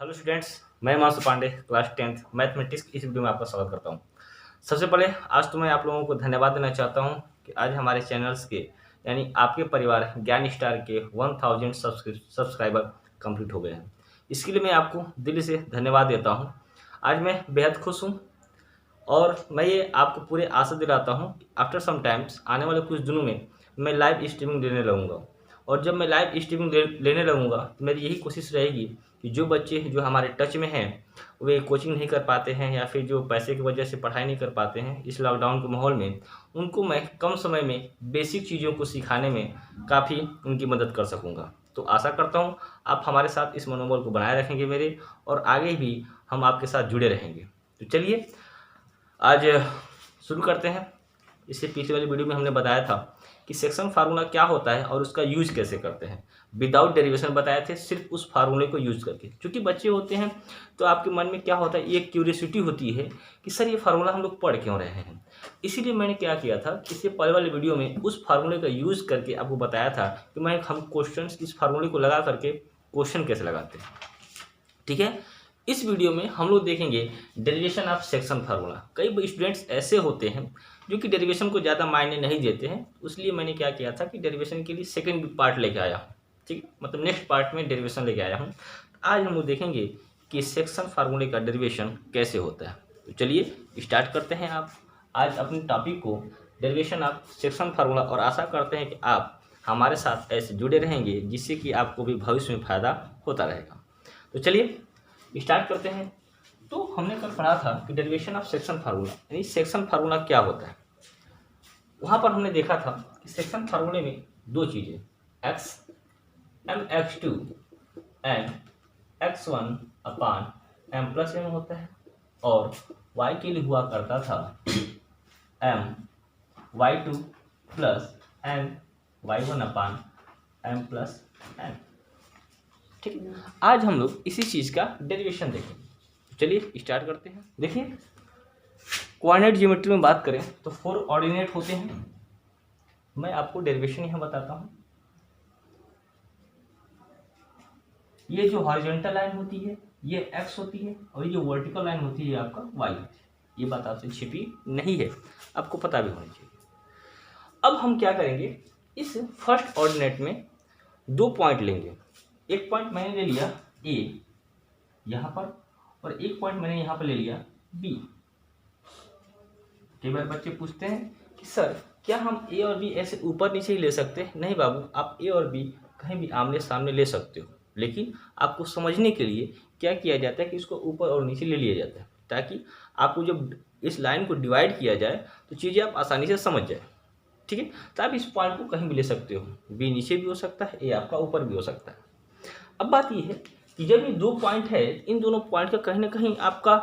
Hello students, मैं मानसू Pandey class 10th mathematics की इस वीडियो में आपका स्वागत करता हूं। सबसे पहले आज तो मैं आप लोगों को धन्यवाद देना चाहता हूं कि आज हमारे चैनल्स के यानी आपके परिवार ज्ञान स्टार के 1000 सब्सक्राइबर कंप्लीट हो गए हैं। इसके लिए मैं आपको दिल से धन्यवाद देता हूं। आज मैं बेहद खुश हूं और मैं ये आपको पूरे आशा दिलाता हूँ कि आफ्टर सम टाइम्स आने वाले कुछ दिनों में मैं लाइव स्ट्रीमिंग देने लगूँगा। और जब मैं लाइव स्ट्रीमिंग लेने लगूँगा तो मेरी यही कोशिश रहेगी कि जो बच्चे जो हमारे टच में हैं वे कोचिंग नहीं कर पाते हैं या फिर जो पैसे की वजह से पढ़ाई नहीं कर पाते हैं इस लॉकडाउन के माहौल में, उनको मैं कम समय में बेसिक चीज़ों को सिखाने में काफ़ी उनकी मदद कर सकूँगा। तो आशा करता हूँ आप हमारे साथ इस मनोबल को बनाए रखेंगे मेरे, और आगे भी हम आपके साथ जुड़े रहेंगे। तो चलिए आज शुरू करते हैं। इससे पिछले वाली वीडियो में हमने बताया था कि सेक्शन फार्मूला क्या होता है और उसका यूज कैसे करते हैं। विदाउट डेरिवेशन बताए थे, सिर्फ उस फार्मूले को यूज करके। क्योंकि बच्चे होते हैं तो आपके मन में क्या होता है, एक क्यूरियोसिटी होती है कि सर ये फार्मूला हम लोग पढ़ क्यों रहे हैं। इसीलिए मैंने क्या किया था कि इससे पहले वाली वीडियो में उस फार्मूले का यूज करके आपको बताया था कि हम क्वेश्चन इस फार्मूले को लगा करके क्वेश्चन कैसे लगाते हैं। ठीक है, इस वीडियो में हम लोग देखेंगे डेरिवेशन ऑफ सेक्शन फार्मूला। कई स्टूडेंट्स ऐसे होते हैं जो कि डेरिवेशन को ज़्यादा मायने नहीं देते हैं, इसलिए मैंने क्या किया था कि डेरिवेशन के लिए सेकंड पार्ट लेके आया हूँ। ठीक, मतलब नेक्स्ट पार्ट में डेरिवेशन लेके आया हूँ। आज हम लोग देखेंगे कि सेक्शन फार्मूले का डेरिवेशन कैसे होता है। तो चलिए स्टार्ट करते हैं आप आज अपने टॉपिक को, डेरिवेशन ऑफ सेक्शन फार्मूला। और आशा करते हैं कि आप हमारे साथ ऐसे जुड़े रहेंगे जिससे कि आपको भी भविष्य में फ़ायदा होता रहेगा। तो चलिए स्टार्ट करते हैं। तो हमने कल पढ़ा था कि डेरिवेशन ऑफ सेक्शन फार्मूला यानी सेक्शन फार्मूला क्या होता है। वहाँ पर हमने देखा था कि सेक्शन फार्मूले में दो चीज़ें, x m x two and x one upon m plus m होता है, और वाई के लिए हुआ करता था m y two plus m y one upon m plus m. ठीक है, आज हम लोग इसी चीज़ का डेरिवेशन देखेंगे। चलिए स्टार्ट करते हैं। देखिए, कोऑर्डिनेट ज्योमेट्री में बात करें तो 4 ऑर्डिनेट होते हैं। मैं आपको डेरिवेशन यहाँ बताता हूँ। ये जो हॉरिजॉन्टल लाइन होती है ये एक्स होती है, और ये जो वर्टिकल लाइन होती है आपका वाई होती है। ये बात आपसे छिपी नहीं है, आपको पता भी होनी चाहिए। अब हम क्या करेंगे, इस फर्स्ट ऑर्डिनेट में 2 पॉइंट लेंगे। एक पॉइंट मैंने ले लिया ए यहाँ पर, और एक पॉइंट मैंने यहाँ पर ले लिया बी। कई बार बच्चे पूछते हैं कि सर क्या हम ए और बी ऐसे ऊपर नीचे ही ले सकते हैं। नहीं बाबू, आप ए और बी कहीं भी आमने सामने ले सकते हो, लेकिन आपको समझने के लिए क्या किया जाता है कि इसको ऊपर और नीचे ले लिया जाता है, ताकि आपको जब इस लाइन को डिवाइड किया जाए तो चीज़ें आप आसानी से समझ जाए। ठीक है, तो आप इस पॉइंट को कहीं भी ले सकते हो, बी नीचे भी हो सकता है, ए आपका ऊपर भी हो सकता है। अब बात यह है कि जब ये 2 पॉइंट है, इन दोनों पॉइंट का कहीं ना कहीं आपका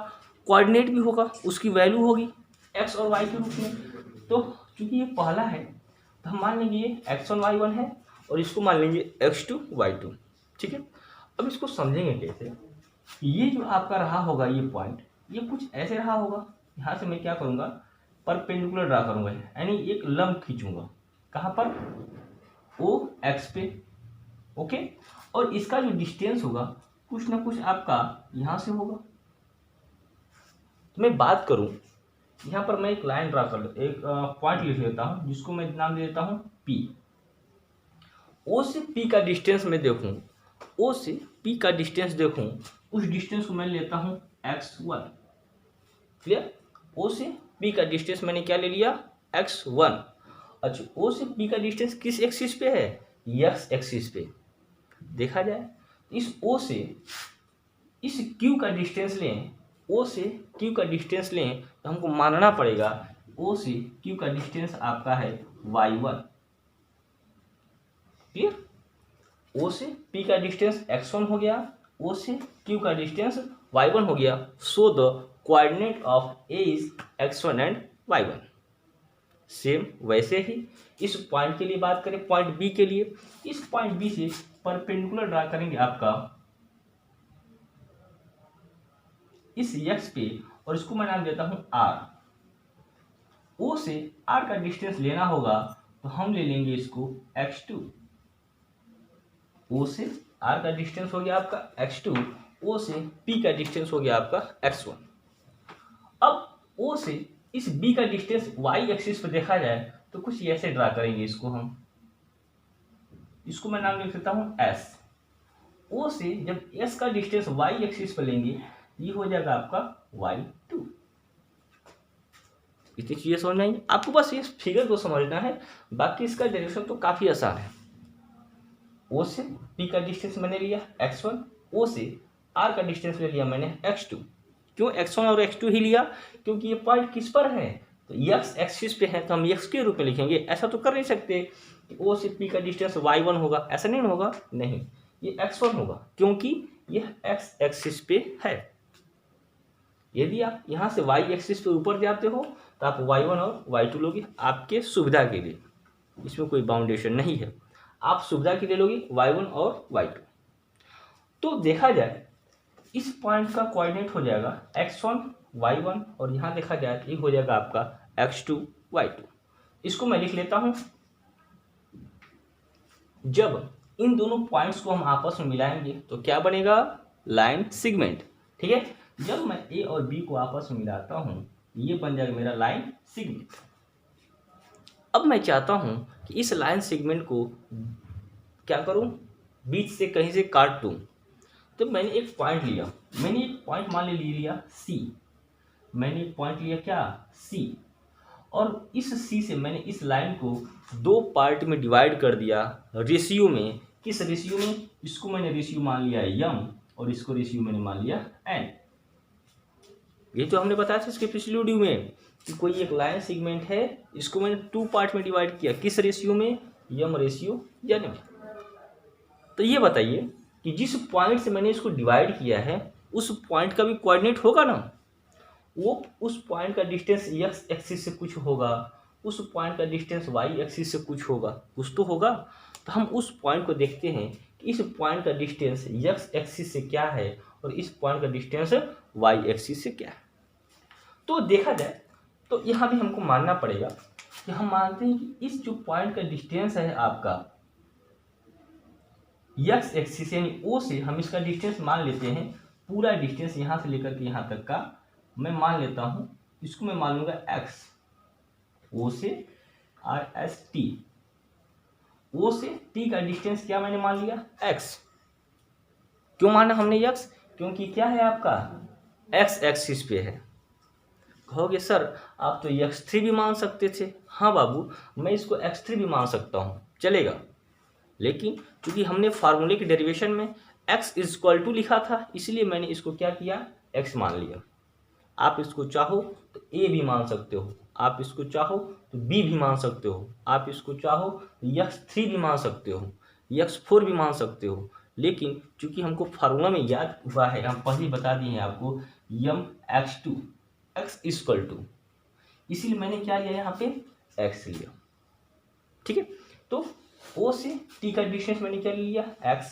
कोऑर्डिनेट भी होगा, उसकी वैल्यू होगी एक्स और वाई के रूप में। तो चूंकि ये पहला है तो हम मान लेंगे ये x1 y1 है, और इसको मान लेंगे x2 y2। ठीक है, अब इसको समझेंगे कैसे। ये जो आपका रहा होगा ये पॉइंट, ये कुछ ऐसे रहा होगा। यहाँ से मैं क्या करूँगा, परपेंडिकुलर ड्रा करूँगा, यानी एक लंब खींचूंगा। कहाँ पर, ओ एक्स पे। ओके, और इसका जो डिस्टेंस होगा कुछ ना कुछ आपका यहाँ से होगा। तो मैं बात करूँ, यहाँ पर मैं एक लाइन ड्रा कर एक पॉइंट लिख लेता हूँ जिसको मैं नाम दे देता हूँ P। O से P का डिस्टेंस मैं देखूँ, O से P का डिस्टेंस देखूँ, उस डिस्टेंस को मैं लेता हूँ x1। क्लियर, O से P का डिस्टेंस मैंने क्या ले लिया, x1। अच्छा, O से P का डिस्टेंस किस एक्सिस पे है, x एक्सिस पे। देखा जाए इस O से इस Q का डिस्टेंस लें, O से Q का डिस्टेंस लें तो हमको मानना पड़ेगा O से Q का डिस्टेंस आपका है y1। क्लियर, O से P का डिस्टेंस x1 हो गया, O से Q का डिस्टेंस y1 हो गया। So the coordinate of A is x1 and y1। Same वैसे ही इस पॉइंट के लिए बात करें, पॉइंट B के लिए, इस पॉइंट B से परपेंडिकुलर ड्रा करेंगे आपका इस x पे, और इसको मैं नाम देता हूं r। O से r का डिस्टेंस लेना होगा तो हम ले लेंगे इसको x2। O से r का डिस्टेंस हो गया आपका x2, ओ से P का डिस्टेंस हो गया आपका x1। अब O से इस B का डिस्टेंस y एक्सिस पर देखा जाए तो कुछ ऐसे ड्रा करेंगे इसको हम, इसको मैं नाम लिख देता हूं S। O से जब S का डिस्टेंस y एक्सिस पर लेंगे ये हो जाएगा आपका y2। इतनी चीजें समझ में आएंगी आपको, बस इस फिगर को समझना है, बाकी इसका डायरेक्शन तो काफी आसान है। O से P का डिस्टेंस मैंने लिया x1, O से R का डिस्टेंस ले लिया मैंने x2। क्यों x1 और x2 ही लिया? क्योंकि ये पॉइंट किस पर है, तो x एक्सिस पे है तो हम x के रूप में लिखेंगे। ऐसा तो कर नहीं सकते कि O से P का डिस्टेंस y1 होगा, ऐसा नहीं होगा, नहीं, ये x1 होगा क्योंकि यह x एक्सिस पे है। यदि आप यहाँ से y एक्सिस पे ऊपर जाते हो तो आप y1 और y2 लोगे आपके सुविधा के लिए, इसमें कोई बाउंडेशन नहीं है, आप सुविधा के लिए लोगे y1 और y2। तो देखा जाए इस पॉइंट का कोऑर्डिनेट हो जाएगा x1 y1 और यहाँ देखा जाए तो ये हो जाएगा आपका x2 y2। इसको मैं लिख लेता हूं। जब इन दोनों पॉइंट्स को हम आपस में मिलाएंगे तो क्या बनेगा? Line segment. ठीक है, जब मैं ए और बी को आपस में मिलाता हूं ये बन जाएगा मेरा लाइन सेगमेंट। अब मैं चाहता हूं कि इस लाइन सेगमेंट को क्या करूं, बीच से कहीं से काट दूं। तो मैंने एक पॉइंट लिया, मैंने एक पॉइंट मान लिया C, मैंने एक पॉइंट लिया क्या C, और इस C से मैंने इस लाइन को दो पार्ट में डिवाइड कर दिया रेशियो में। किस रेशियो में? इसको मैंने रेशियो मान लिया m और इसको रेशियो मैंने मान लिया n। ये तो हमने बताया था इसके पिछले वीडियो में कि कोई एक लाइन सेगमेंट है, इसको मैंने टू पार्ट में डिवाइड किया, किस रेशियो में? m रेशियो n में। तो ये बताइए कि जिस पॉइंट से मैंने इसको डिवाइड किया है उस पॉइंट का भी कोऑर्डिनेट होगा ना, वो उस पॉइंट का डिस्टेंस x एक्सिस से कुछ होगा, उस पॉइंट का डिस्टेंस y एक्सिस से कुछ होगा, कुछ तो होगा। तो हम उस पॉइंट को देखते हैं कि इस पॉइंट का डिस्टेंस x एक्सिस से क्या है और इस पॉइंट का डिस्टेंस y एक्सिस से क्या है। तो देखा जाए तो यहाँ भी हमको मानना पड़ेगा कि हम मानते हैं कि इस जो पॉइंट का डिस्टेंस है आपका x एक्सिस यानी O से हम इसका डिस्टेंस मान लेते हैं, पूरा डिस्टेंस यहाँ से लेकर के यहाँ तक का मैं मान लेता हूँ, इसको मैं मान लूंगा x। O से RST, O से T का डिस्टेंस क्या मैंने मान लिया x। क्यों माना हमने x? क्योंकि क्या है आपका x एक्सिस पे है। कहोगे सर आप तो x3 भी मान सकते थे। हाँ बाबू, मैं इसको x3 भी मान सकता हूँ, चलेगा, लेकिन क्योंकि हमने फार्मूले के डेरिवेशन में x इज इक्वल टू लिखा था इसलिए मैंने इसको क्या किया, x मान लिया। आप इसको चाहो तो a भी मान सकते हो, आप इसको चाहो तो b भी मान सकते हो, आप इसको चाहो तो x3 भी मान सकते हो, x4 भी मान सकते हो, लेकिन चूंकि हमको फार्मूला में याद हुआ है, हम पहले बता दिए हैं आपको mx2 x is equal to, इसीलिए मैंने क्या लिया यहाँ पे x लिया। ठीक है, तो O से T का डिस्टेंस मैंने क्या लिया x।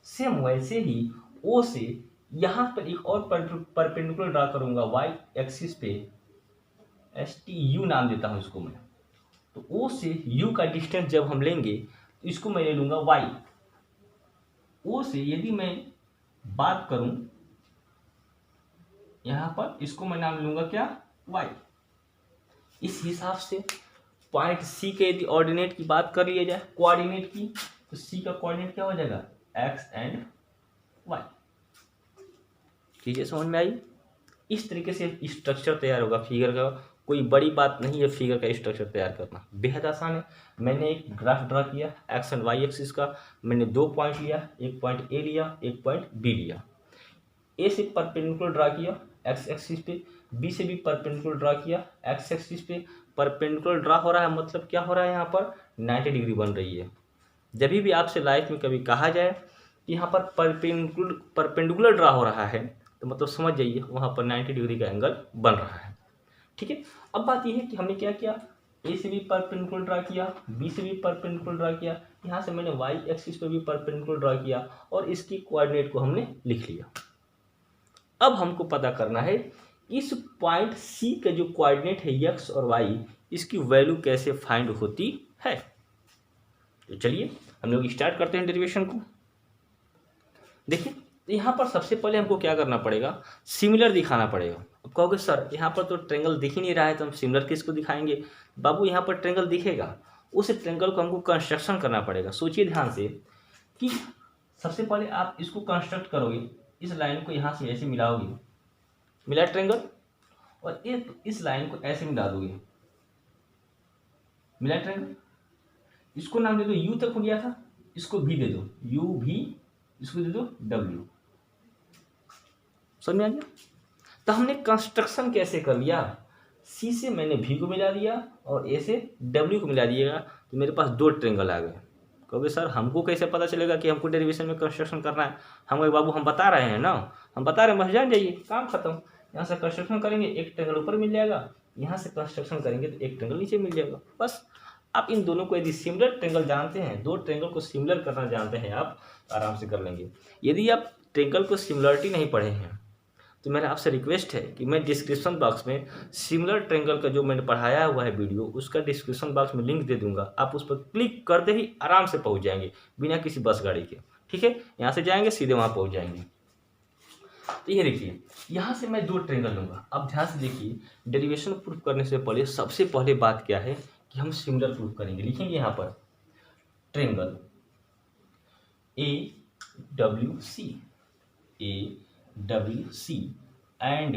सेम वैसे ही O से यहाँ पर एक और परपेंडिकुलर ड्रा करूंगा y एक्सिस पे, STU नाम देता हूँ इसको मैं। तो O से U का डिस्टेंस जब हम लेंगे तो इसको मैं ले लूंगा y। O से यदि मैं बात करूं यहाँ पर, इसको मैं नाम लूंगा क्या y। इस हिसाब से पॉइंट C के यदि ऑर्डिनेट की बात कर लिया जाए, कोऑर्डिनेट की, तो C का कोऑर्डिनेट क्या हो जाएगा x एंड y। चीजें समझ में आई? इस तरीके से स्ट्रक्चर तैयार होगा फिगर का, कोई बड़ी बात नहीं है फिगर का स्ट्रक्चर तैयार करना, बेहद आसान है। मैंने एक ग्राफ ड्रा किया x एंड y एक्सिस का, मैंने दो पॉइंट लिया, एक पॉइंट A लिया, एक पॉइंट B लिया। A से परपेंडिकुलर ड्रा किया x एक्सिस पे, B से भी परपेंडिकुलर ड्रा किया x एक्सिस पे। परपेंडिकुलर ड्रा हो रहा है मतलब क्या हो रहा है, यहाँ पर 90 डिग्री बन रही है। जब भी आपसे लाइफ में कभी कहा जाए कि यहाँ पर परपेंडिकुलर ड्रा हो रहा है तो मतलब समझ जाइए वहाँ पर 90 डिग्री का एंगल बन रहा है। ठीक है, अब बात यह है कि हमने क्या किया, A से भी परपेंडिकुलर ड्रा किया, B से भी परपेंडिकुलर ड्रा किया, यहाँ से मैंने y एक्सिस पे भी परपेंडिकुलर ड्रा किया और इसकी कोऑर्डिनेट को हमने लिख लिया। अब हमको पता करना है इस पॉइंट C का जो कोऑर्डिनेट है x और y, इसकी वैल्यू कैसे फाइंड होती है। तो चलिए हम लोग स्टार्ट करते हैं डेरिवेशन को। देखिए तो यहाँ पर सबसे पहले हमको क्या करना पड़ेगा, सिमिलर दिखाना पड़ेगा। अब कहोगे सर यहाँ पर तो ट्रेंगल दिख ही नहीं रहा है, तो हम सिमिलर किसको दिखाएंगे। बाबू यहाँ पर ट्रेंगल दिखेगा, उस ट्रेंगल को हमको कंस्ट्रक्शन करना पड़ेगा। सोचिए ध्यान से कि सबसे पहले आप इसको कंस्ट्रक्ट करोगे, इस लाइन को यहाँ से ऐसे मिलाओगे, मिला ट्रेंगल, और इस लाइन को ऐसे मिला दोगे, मिला ट्रेंगल। इसको नाम दे दो यू तक हो गया था, इसको भी दे दो यू भी, इसको दे दो डब्ल्यू। समझ में आ गया। तो हमने कंस्ट्रक्शन कैसे कर लिया, सी से मैंने भी को मिला दिया और ए से डब्ल्यू को मिला दिएगा, तो मेरे पास दो ट्रेंगल आ गए। कहोगे सर हमको कैसे पता चलेगा कि हमको डेरिवेशन में कंस्ट्रक्शन करना है। हम कहे बाबू हम बता रहे हैं ना, हम बता रहे हैं, बस जान जाइए, काम खत्म। यहाँ से कंस्ट्रक्शन करेंगे एक ट्रेंगल ऊपर मिल जाएगा, यहाँ से कंस्ट्रक्शन करेंगे तो एक ट्रेंगल नीचे मिल जाएगा। बस आप इन दोनों को यदि सिमिलर ट्रेंगल जानते हैं, दो ट्रेंगल को सिमिलर करना जानते हैं, आप आराम से कर लेंगे। यदि आप ट्रेंगल को सिमिलरिटी नहीं पढ़े हैं तो मेरा आपसे रिक्वेस्ट है कि मैं डिस्क्रिप्शन बॉक्स में सिमिलर ट्रेंगल का जो मैंने पढ़ाया हुआ है वीडियो, उसका डिस्क्रिप्शन बॉक्स में लिंक दे दूंगा। आप उस पर क्लिक करते ही आराम से पहुंच जाएंगे बिना किसी बस गाड़ी के। ठीक है, यहाँ से जाएंगे सीधे वहाँ पहुंच जाएंगे। तो ये देखिए यहाँ से मैं दो ट्रेंगल लूँगा। अब ध्यान से देखिए, डेरिवेशन प्रूफ करने से पहले सबसे पहले बात क्या है कि हम सिमिलर प्रूफ करेंगे। लिखेंगे यहाँ पर ट्रेंगल AWC, AWC एंड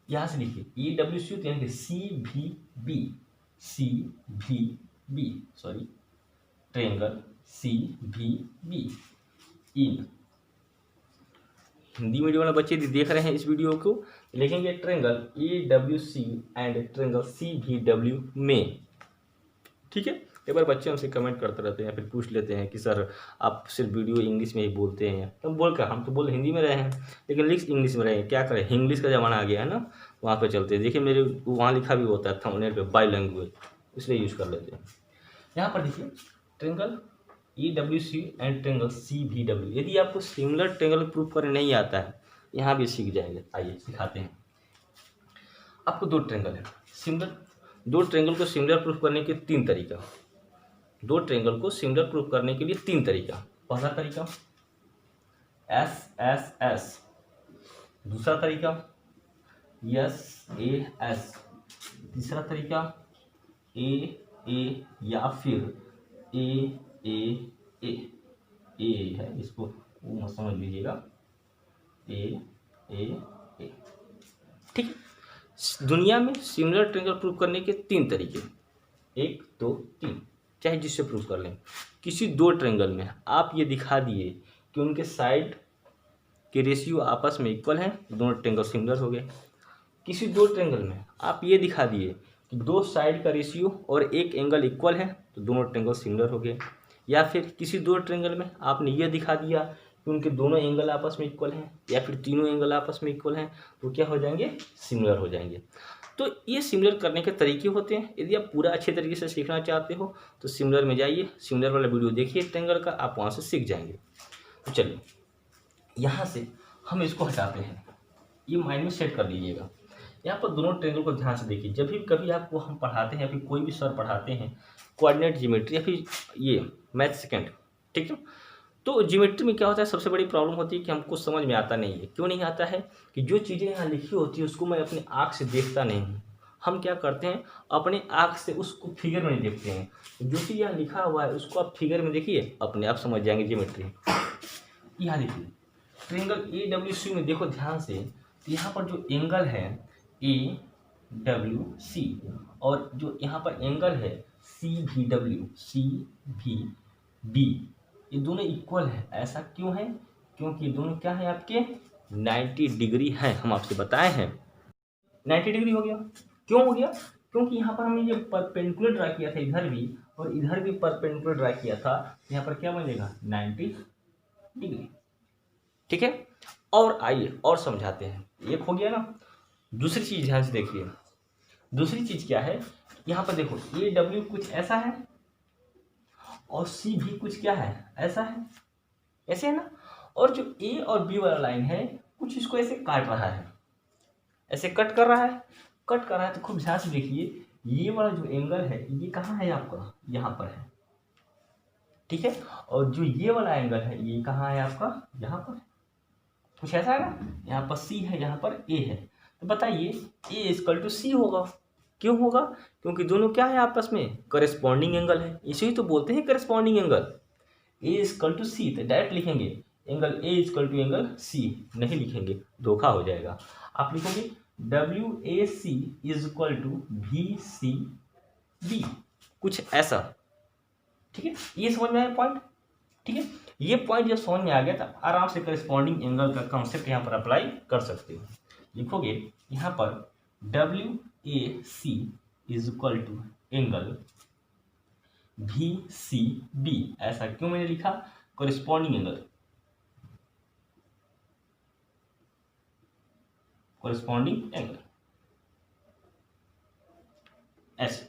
यहाँ से लिखिए AWC तो यानी CVB, सॉरी ट्रेंगल CVB इन। हिंदी मीडियम वाले बच्चे देख रहे हैं इस वीडियो को, लिखेंगे triangle AWC and triangle CVW में। ठीक है, एक बार बच्चे हमसे कमेंट करते रहते हैं, फिर पूछ लेते हैं कि सर आप सिर्फ वीडियो इंग्लिश में ही बोलते हैं। तो हम तो बोल हिंदी में रहे हैं, लेकिन लिख इंग्लिश में रहे हैं, क्या करें, इंग्लिश का ज़माना आ गया है ना, वहाँ पे चलते हैं। देखिए मेरे वहाँ लिखा भी होता है थंबनेल पे बाई लैंग्वेज, इसलिए यूज़ कर लेते हैं। यहाँ पर देखिए triangle AWC and triangle CVW। यदि आपको सिमिलर ट्रेंगल प्रूफ करने नहीं आता है, यहाँ भी सीख जाएंगे। आइए सिखाते हैं। आपको दो ट्रेंगल है सिमिलर, दो ट्रेंगल को सिमिलर प्रूफ करने के तीन तरीका, दो ट्रेंगल को सिमिलर प्रूफ करने के लिए तीन तरीका। पहला तरीका SSS, दूसरा तरीका SAS, तीसरा तरीका AA या फिर AAA। ए है, इसको वो मत समझ लीजिएगा, AAA। ठीक, दुनिया में सिमिलर ट्रेंगल प्रूफ करने के तीन तरीके, 1 2 3, चाहे जिससे प्रूफ कर लें। किसी दो ट्रेंगल में आप ये दिखा दिए कि उनके साइड के रेशियो आपस में इक्वल हैं, दोनों ट्रेंगल सिमिलर हो गए। किसी दो ट्रेंगल में आप ये दिखा दिए कि दो साइड का रेशियो और एक एंगल इक्वल है, तो दोनों ट्रेंगल सिमिलर हो गए। या फिर किसी दो ट्रेंगल में आपने ये दिखा दिया कि उनके दोनों एंगल आपस में इक्वल हैं, या फिर तीनों एंगल आपस में इक्वल हैं, तो क्या हो जाएंगे, सिमिलर हो जाएंगे। तो ये सिमिलर करने के तरीके होते हैं। यदि आप पूरा अच्छे तरीके से सीखना चाहते हो तो सिमिलर में जाइए, सिमिलर वाला वीडियो देखिए ट्रेंगल का, आप वहाँ से सीख जाएंगे। तो चलिए यहाँ से हम इसको हटाते हैं, ये माइंड में सेट कर लीजिएगा। यहाँ पर दोनों ट्रेंगल को ध्यान से देखिए। जब भी कभी आपको हम पढ़ाते हैं या फिर कोई भी सर पढ़ाते हैं कोऑर्डिनेट ज्योमेट्री या फिर ये मैथ सेकेंड, ठीक है, तो ज्योमेट्री में क्या होता है, सबसे बड़ी प्रॉब्लम होती है कि हमको समझ में आता नहीं है। क्यों नहीं आता है कि जो चीज़ें यहाँ लिखी होती है उसको मैं अपनी आँख से देखता नहीं हूँ। हम क्या करते हैं, अपने आँख से उसको फिगर में नहीं देखते हैं। जो चीज़ यहाँ लिखा हुआ है उसको आप फिगर में देखिए, अपने आप समझ जाएंगे ज्योमेट्री। यहाँ देखिए ट्रेंगल AWC में देखो ध्यान से, तो यहाँ पर जो एंगल है AWC और जो यहाँ पर एंगल है CVB, ये दोनों इक्वल है। ऐसा क्यों है, क्योंकि ये दोनों क्या है आपके 90 डिग्री है। हम आपसे बताए हैं 90 डिग्री हो गया। क्यों हो गया, क्योंकि यहाँ पर हमने ये परपेंडिकुलर ड्रा किया था, इधर भी और इधर भी परपेंडिकुलर ड्रा किया था। यहाँ पर क्या बनेगा 90 डिग्री। ठीक है, और आइए और समझाते हैं। एक हो गया ना, दूसरी चीज ध्यान से देखिए। दूसरी चीज क्या है, यहाँ पर देखो AW कुछ ऐसा है और C भी कुछ क्या है, ऐसा है, ऐसे है ना। और जो A और B वाला लाइन है कुछ इसको ऐसे काट रहा है, ऐसे कट कर रहा है, कट कर रहा है। तो खूब ध्यान से देखिए, ये वाला जो एंगल है ये कहाँ है आपका, यहाँ पर है। ठीक है। और जो ये वाला एंगल है ये कहाँ है आपका, यहाँ पर, कुछ ऐसा है ना, यहाँ पर सी है, यहाँ पर ए है। तो बताइए ए इक्वल टू सी होगा। क्यों होगा? क्योंकि दोनों क्या है आपस में, करस्पॉन्डिंग एंगल है, इसे ही तो बोलते हैं corresponding angle. A equal to C, तो डायरेक्ट लिखेंगे angle A equal to angle C, नहीं लिखेंगे, धोखा हो जाएगा। आप लिखोगे W A C is equal to V C B, कुछ ऐसा। ठीक है, ये समझ में आया पॉइंट। ठीक है, ये पॉइंट जब समझ में आ गया तो आराम से करस्पॉन्डिंग एंगल का कॉन्सेप्ट यहाँ पर अप्लाई कर सकते हो। लिखोगे यहाँ पर W A C is equal to angle V C B. ऐसा क्यों मैंने लिखा? करस्पॉन्डिंग एंगल, करस्पॉन्डिंग एंगल ऐसे।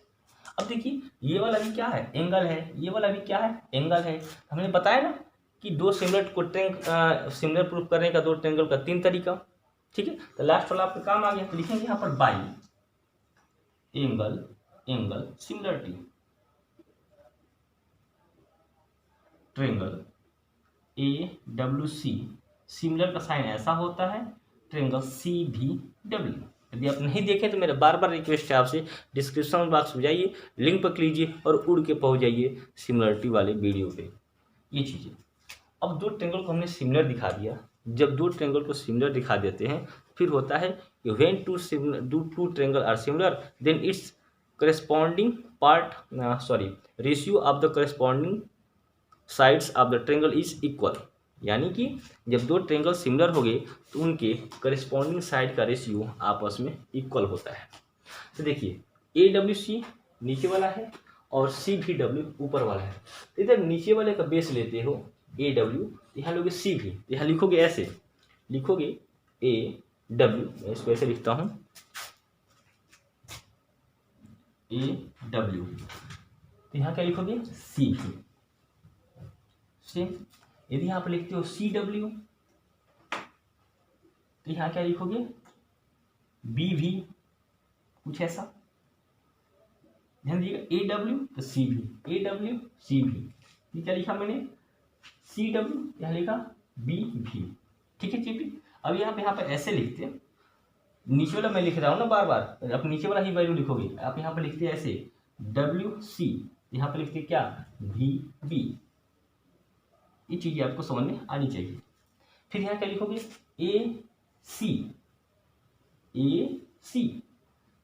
अब देखिए ये वाला भी क्या है, एंगल है, ये वाला भी क्या है, एंगल है। हमने बताया ना कि दो सिमिलर को सिमिलर प्रूफ करने का, दो ट्रेंगल का तीन तरीका। ठीक है, तो लास्ट वाला आपका काम आ गया, तो लिखेंगे यहाँ पर by angle angle similarity triangle A W C, similar का साइन ऐसा होता है, ट्रेंगल सी भी डब्ल्यू। यदि आप नहीं देखें तो मेरा बार बार रिक्वेस्ट है आपसे, डिस्क्रिप्शन बॉक्स में जाइए, लिंक पर क्लिक कीजिए और उड़ के पहुंच जाइए सिमिलरिटी वाले वीडियो पे। ये चीज़ें, अब दो ट्रेंगल को हमने सिमिलर दिखा दिया। जब दो ट्रेंगल को सिमिलर दिखा देते हैं फिर होता है कि when two triangle are similar then its corresponding ratio of the corresponding sides of the triangle is equal. यानी कि जब दो ट्रेंगल सिमिलर हो गए तो उनके करस्पॉन्डिंग साइड का रेशियो आपस में इक्वल होता है। तो देखिए ए डब्ल्यू सी नीचे वाला है और सी भी डब्ल्यू ऊपर वाला है। तो इधर नीचे वाले का बेस लेते हो ए डब्ल्यू, यहाँ लोगे सी भी, यहाँ लिखोगे ऐसे, लिखोगे ए डब्ल्यू, मैं इसको ऐसे लिखता हूँ ए डब्ल्यू, तो यहाँ क्या लिखोगे सी भी। सेम यदि यहाँ पर लिखते हो सी डब्ल्यू तो यहाँ क्या लिखोगे बी भी, कुछ ऐसा। ध्यान दीजिएगा ए डब्ल्यू तो सी भी, ए डब्ल्यू सी भी, ये क्या लिखा मैंने सी डब्ल्यू, यहाँ लिखा बी भी। ठीक है चीपी, अब यहाँ पर ऐसे लिखते हैं, नीचे वाला मैं लिख रहा हूँ ना बार बार, आप नीचे वाला ही वैल्यू लिखोगे। आप यहाँ पर लिखते हैं ऐसे डब्ल्यू सी, यहाँ पर लिखते क्या वी बी। ये चीज़ें आपको समझ में आनी चाहिए। फिर यहाँ क्या लिखोगे ए सी, ए सी,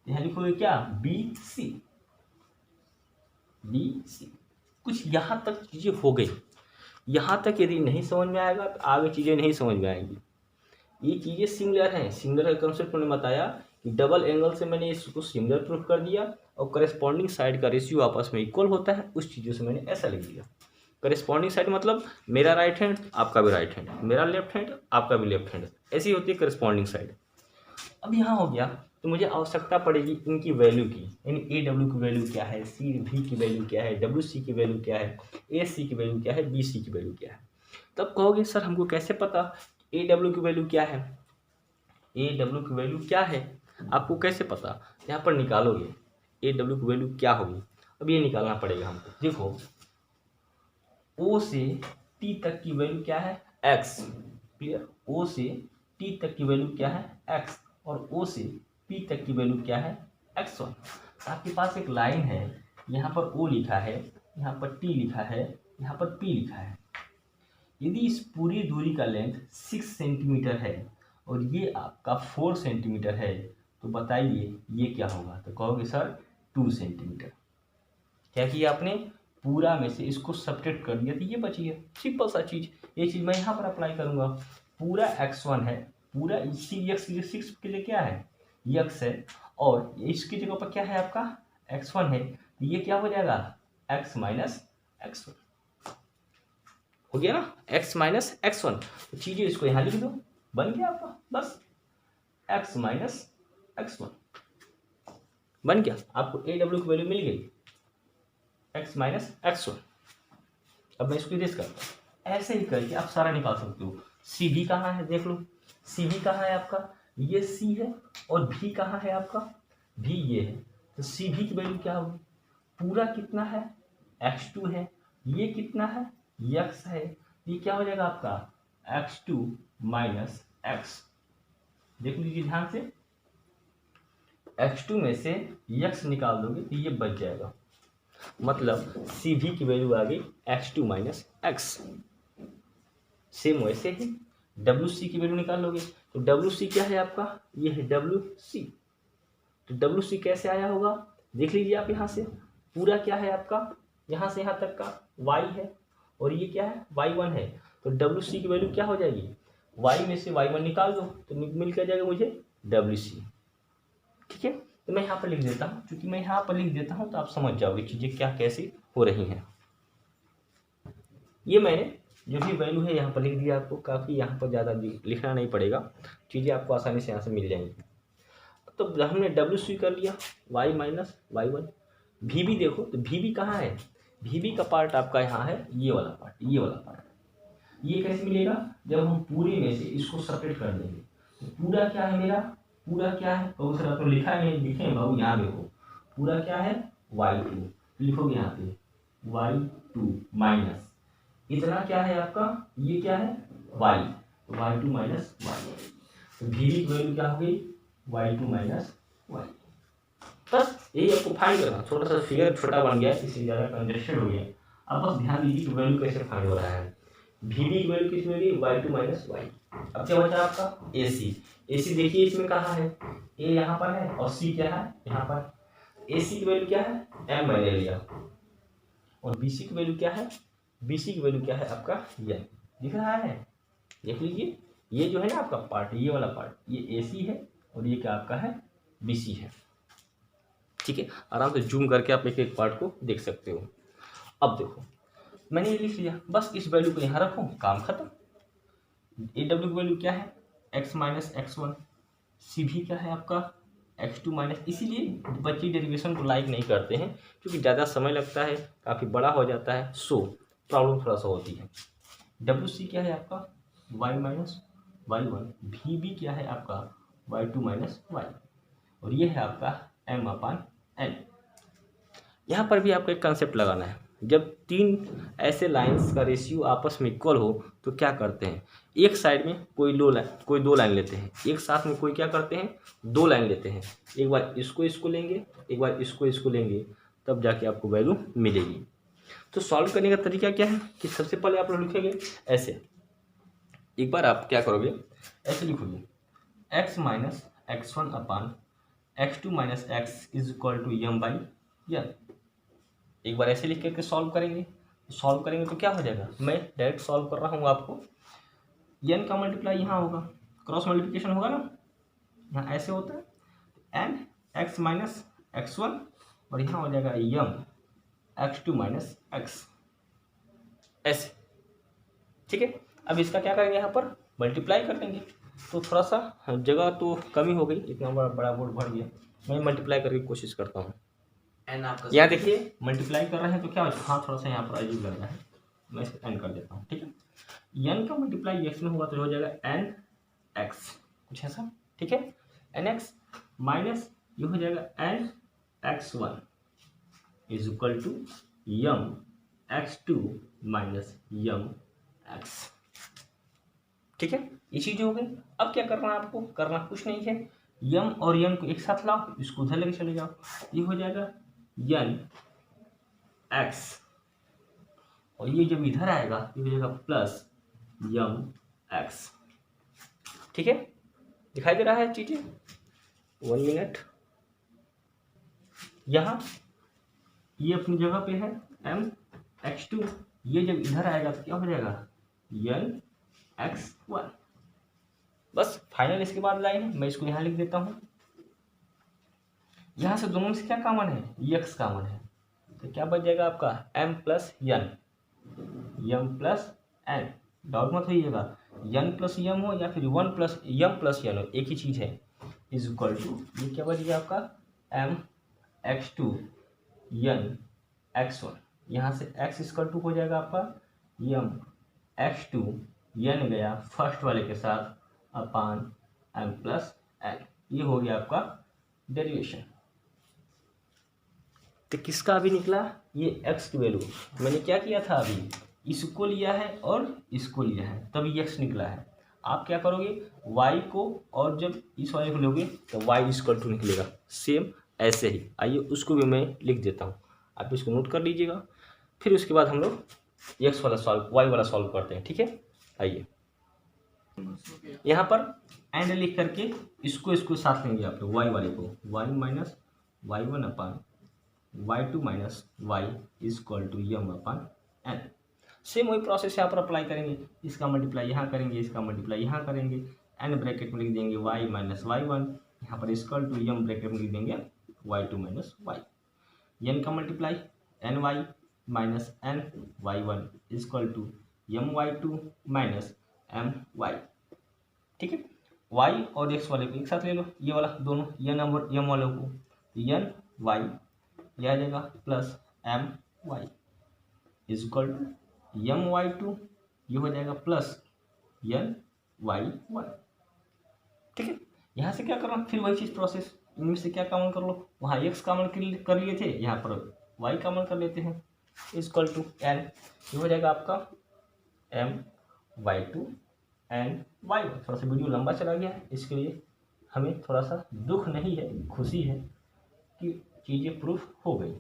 यहाँ लिखोगे क्या बी सी, बी सी। कुछ यहाँ तक चीज़ें हो गई। यहाँ तक यदि नहीं समझ में आएगा तो आगे चीज़ें नहीं समझ में आएंगी। ये चीज़ें सिमिलर हैं, सिमिलर का कंसेप्ट मैंने बताया कि डबल एंगल से मैंने इसको सिमिलर प्रूफ कर दिया और करस्पॉन्डिंग साइड का रेशियो आपस में इक्वल होता है, उस चीज़ों से मैंने ऐसा लिख दिया। करस्पॉन्डिंग साइड मतलब मेरा राइट हैंड आपका भी राइट हैंड, मेरा लेफ्ट हैंड आपका भी लेफ्ट हैंड, ऐसी होती है करस्पॉन्डिंग साइड। अब यहाँ हो गया तो मुझे आवश्यकता पड़ेगी इनकी वैल्यू की, यानी ए डब्ल्यू की वैल्यू क्या है, सी भी की वैल्यू क्या है, डब्ल्यू सी की वैल्यू क्या है, ए सी की वैल्यू क्या है, बी सी की वैल्यू क्या है। तब कहोगे सर हमको कैसे पता ए डब्ल्यू की वैल्यू क्या है, ए डब्ल्यू की वैल्यू क्या है आपको कैसे पता? यहाँ पर निकालोगे ए डब्ल्यू की वैल्यू क्या होगी। अब ये निकालना पड़ेगा हमको। देखो ओ से टी तक की वैल्यू क्या है एक्स, क्लियर, ओ से टी तक की वैल्यू क्या है एक्स, और ओ से पी तक की वैल्यू क्या है x1। आपके पास एक लाइन है, यहाँ पर ओ लिखा है, यहाँ पर टी लिखा है, यहाँ पर पी लिखा है। यदि इस पूरी दूरी का लेंथ 6 सेंटीमीटर है और ये आपका 4 सेंटीमीटर है तो बताइए ये क्या होगा? तो कहोगे सर 2 सेंटीमीटर। क्या किया आपने? पूरा में से इसको सब्ट्रैक्ट कर दिया तो ये बची है, सिंपल सा चीज़। ये चीज़ मैं यहाँ पर अप्लाई करूँगा। पूरा x1 है, पूरा इसी x 6 के लिए क्या है x है, और इसकी जगह पर क्या है आपका x1 है, तो ये क्या हो जाएगा x माइनस x1 हो गया ना, x माइनस x1। तो चीज़ें इसको यहाँ लिख दो, बन गया आपका बस x माइनस x1 बन गया। आपको ए डब्ल्यू की वैल्यू मिल गई x माइनस x1। अब मैं इसको इरेज करता हूँ, ऐसे ही करके आप सारा निकाल सकते हो। सी भी कहाँ है देख लो, सी भी कहाँ है आपका, ये सी है, और भी कहाँ है आपका, भी ये है। तो सी भी की वैल्यू क्या होगी, पूरा कितना है x2 है, ये कितना है, x है, ये क्या हो जाएगा आपका x2 माइनस x। देख लीजिए ध्यान से, x2 में से x निकाल दोगे तो ये बच जाएगा, मतलब CV की वैल्यू आ गई x2 माइनस x। सेम वैसे ही WC की वैल्यू निकाल लोगे तो WC क्या है आपका, ये है WC। तो WC कैसे आया होगा, देख लीजिए आप यहाँ से, पूरा क्या है आपका, यहाँ से यहाँ तक का y है और ये क्या है y1 है। तो WC की वैल्यू क्या हो जाएगी, y में से y1 निकाल दो तो मिल क्या जाएगा मुझे WC। ठीक है, तो मैं यहाँ पर लिख देता हूँ, क्योंकि मैं यहाँ पर लिख देता हूँ तो आप समझ जाओगे चीज़ें क्या कैसी हो रही हैं। ये मैंने जो भी वैल्यू है यहाँ पर लिख दिया आपको, काफ़ी यहाँ पर ज़्यादा लिखना नहीं पड़ेगा, चीज़ें आपको आसानी से यहाँ से मिल जाएंगी। तो हमने WC कर लिया y माइनस y1। VB देखो तो VB कहाँ है, VB का पार्ट आपका यहाँ है ये वाला पार्ट, ये वाला पार्ट। ये कैसे मिलेगा, जब हम पूरे में से इसको सेपरेट कर देंगे। तो पूरा क्या है मेरा, पूरा क्या है बहुत सारा तो लिखा है, लिखे भाव यहाँ देखो, पूरा क्या है y2, लिखोगे यहाँ पे y2 माइनस इतना क्या है आपका, ये क्या है y, तो y2 माइनस y। तो VB की वैल्यू क्या हो गई y2 माइनस y। बस यही आपको फाइंड करना, छोटा सा फिगर छोटा बन गया इसलिए ज़्यादा कंजेस्टेड हो गया। अब बस ध्यान दीजिए कि वैल्यू कैसे फाइंड हो रहा है। VB की वैल्यू कितनी होगी y2 माइनस y। अब क्या बचा आपका AC। AC देखिए इसमें कहाँ है, A यहाँ पर है और C क्या है यहाँ पर। AC की वैल्यू क्या है M मैंने लिया, और BC की वैल्यू क्या है, BC की वैल्यू क्या है आपका N। दिख रहा है, देख लीजिए ये जो है ना आपका पार्ट, ये वाला पार्ट ये AC है और ये क्या आपका है BC है। ठीक है, आराम से जूम करके आप एक एक पार्ट को देख सकते हो। अब देखो मैंने ये लिख लिया, बस इस वैल्यू को यहाँ रखो, काम खत्म। AW की वैल्यू क्या है x माइनस x1, CV क्या है आपका x2 माइनस। इसीलिए बच्चे डेरिवेशन को लाइक नहीं करते हैं, क्योंकि ज़्यादा समय लगता है, काफ़ी बड़ा हो जाता है, सो प्रॉब्लम थोड़ा सा होती है। WC क्या है आपका y माइनस y1, VB क्या है आपका y2 माइनस y, और ये है आपका m/n। यहाँ पर भी आपको एक कंसेप्ट लगाना है, जब तीन ऐसे लाइंस का रेशियो आपस में इक्वल हो तो क्या करते हैं, एक साइड में कोई दो लाइन लेते हैं, एक साथ में कोई क्या करते हैं दो लाइन लेते हैं, एक बार इसको लेंगे, एक बार इसको लेंगे, तब जाके आपको वैल्यू मिलेगी। तो सॉल्व करने का तरीका क्या है कि सबसे पहले आप लोग लिखेंगे ऐसे, एक बार आप क्या करोगे ऐसे लिखोगे x minus x1 upon x2 minus x is equal to m/n। एक बार ऐसे लिख करके सॉल्व करेंगे, तो क्या हो जाएगा, मैं डायरेक्ट सॉल्व कर रहा हूँ आपको, n का मल्टीप्लाई यहाँ होगा, क्रॉस मल्टीप्लिकेशन होगा ना, यहाँ ऐसे होता है n x माइनस x1 और यहाँ हो जाएगा m x2 माइनस x ऐसे। ठीक है, अब इसका क्या करेंगे, यहाँ पर मल्टीप्लाई कर देंगे। तो थोड़ा सा जगह तो कमी हो गई, इतना बड़ा बोर्ड भर गया, मैं मल्टीप्लाई करने की कोशिश करता हूँ। यहाँ देखिए मल्टीप्लाई कर रहे हैं तो क्या हो, हाँ थोड़ा सा यहाँ पर अजीब लग रहा है, मैं इसे एन कर देता हूँ। ठीक है, n का मल्टीप्लाई x में होगा तो हो जाएगा nx, कुछ ऐसा। ठीक है, nx माइनस ये हो जाएगा nx1 is equal to x2 minus x। ठीक है, ये चीज हो गई। अब क्या करना है आपको, करना कुछ नहीं है, m और n को एक साथ लाओ, इसको उधर लेके चले जाओ, ये हो जाएगा n(x) और ये जब इधर आएगा ये हो जाएगा प्लस m(x). ठीक है, दिखाई दे रहा है चीजें, 1 मिनट। यहाँ ये अपनी जगह पे है m(x2), ये जब इधर आएगा तो क्या हो जाएगा n(x1). बस फाइनल इसके बाद लाइन है, मैं इसको यहाँ लिख देता हूँ। यहाँ से दोनों में से क्या कॉमन है, x कॉमन है, तो क्या बच जाएगा आपका m प्लस n। डाउट मत होइएगा, n प्लस m हो या फिर 1 प्लस m प्लस n हो, एक ही चीज है, इज इक्वल टू ये क्या बच गया आपका m(x2 n(x1). यहाँ से x इक्वल टू हो जाएगा आपका m(x2 n) गया फर्स्ट वाले के साथ अपान m प्लस n। ये हो गया आपका डेरिवेशन। तो किसका अभी निकला, ये x की वैल्यू मैंने क्या किया था, अभी इसको लिया है और इसको लिया है, तभी x निकला है। आप क्या करोगे, y को और जब इस वाले को लोगे तो y इक्वल टू निकलेगा, सेम ऐसे ही। आइए उसको भी मैं लिख देता हूँ, आप इसको नोट कर लीजिएगा। फिर उसके बाद हम लोग x वाला सॉल्व, y वाला सॉल्व करते हैं, ठीक है। आइए यहाँ पर एंड लिख करके इसको साथ लेंगे आप लोग, y वाले को y minus y1 upon y2 minus y equal to m upon n। Same वही प्रोसेस यहाँ पर अप्लाई करेंगे, इसका मल्टीप्लाई यहाँ करेंगे, इसका मल्टीप्लाई यहाँ करेंगे, n ब्रैकेट में लिख देंगे y माइनस y1, यहाँ पर इक्वल टू m ब्रैकेट में लिख देंगे y2 माइनस y, n का multiply ny minus n y1 equal to my2 minus my, ठीक है। y और x वाले को एक साथ ले लो, ये वाला दोनों m वालों को, n y यह आ जाएगा plus my equal to my2, ये हो जाएगा प्लस ny1, ठीक है। यहाँ से क्या करना, फिर वही चीज़ प्रोसेस, इनमें से क्या कॉमन कर लो, वहाँ x कॉमन कर लिए थे, यहाँ पर y कॉमन कर लेते हैं, इक्वल टू n, ये हो जाएगा आपका my2 एंड y1। थोड़ा सा वीडियो लंबा चला गया है, इसके लिए हमें थोड़ा सा दुख नहीं है, खुशी है कि चीज़ें प्रूफ हो गई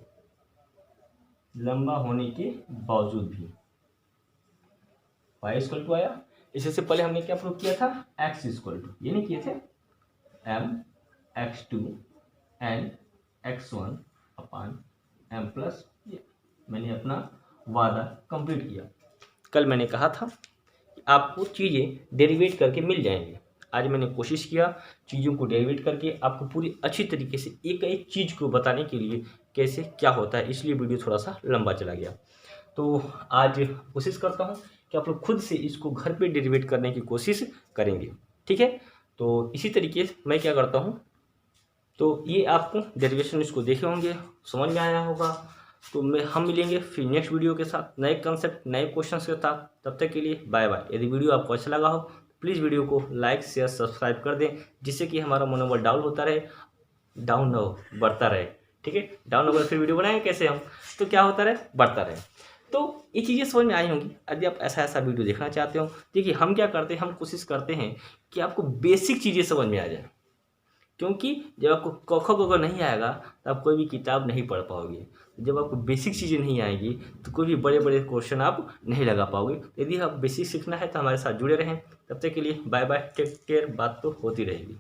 लंबा होने के बावजूद भी। y इक्वल टू आया, इससे पहले हमने क्या प्रूफ किया था, x इक्वल टू, ये नहीं किए थे, x2 and x1 upon m plus ये। मैंने अपना वादा कंप्लीट किया। कल मैंने कहा था कि आपको चीज़ें डेरिवेट करके मिल जाएंगी, आज मैंने कोशिश किया चीज़ों को डेरिवेट करके आपको पूरी अच्छी तरीके से एक एक चीज़ को बताने के लिए कैसे क्या होता है, इसलिए वीडियो थोड़ा सा लंबा चला गया। तो आज कोशिश करता हूँ कि आप लोग खुद से इसको घर पे डेरिवेट करने की कोशिश करेंगे, ठीक है। तो इसी तरीके से मैं क्या करता हूँ, तो ये आपको डेरिवेशन इसको देखे होंगे, समझ में आया होगा। तो हम मिलेंगे फिर नेक्स्ट वीडियो के साथ, नए कंसेप्ट नए क्वेश्चंस के साथ। तब तक के लिए बाय बाय। यदि वीडियो आपको अच्छा लगा हो प्लीज़ वीडियो को लाइक शेयर सब्सक्राइब कर दें, जिससे कि हमारा मनोबल डाउन होता रहे, डाउन न हो बढ़ता रहे, ठीक है। डाउन होकर फिर वीडियो बनाएंगे कैसे हम, तो क्या होता रहे, बढ़ता रहे। तो ये चीज़ें समझ में आई होंगी। यदि आप ऐसा वीडियो देखना चाहते हो, देखिए हम क्या करते हैं, हम कोशिश करते हैं कि आपको बेसिक चीज़ें समझ में आ जाए, क्योंकि जब आपको क ख ग घ नहीं आएगा तो आप कोई भी किताब नहीं पढ़ पाओगे। जब आपको बेसिक चीज़ें नहीं आएगी तो कोई भी बड़े बड़े क्वेश्चन आप नहीं लगा पाओगे। यदि आप बेसिक सीखना है तो हमारे साथ जुड़े रहें। तब तक के लिए बाय बाय, टेक केयर। बात तो होती रहेगी।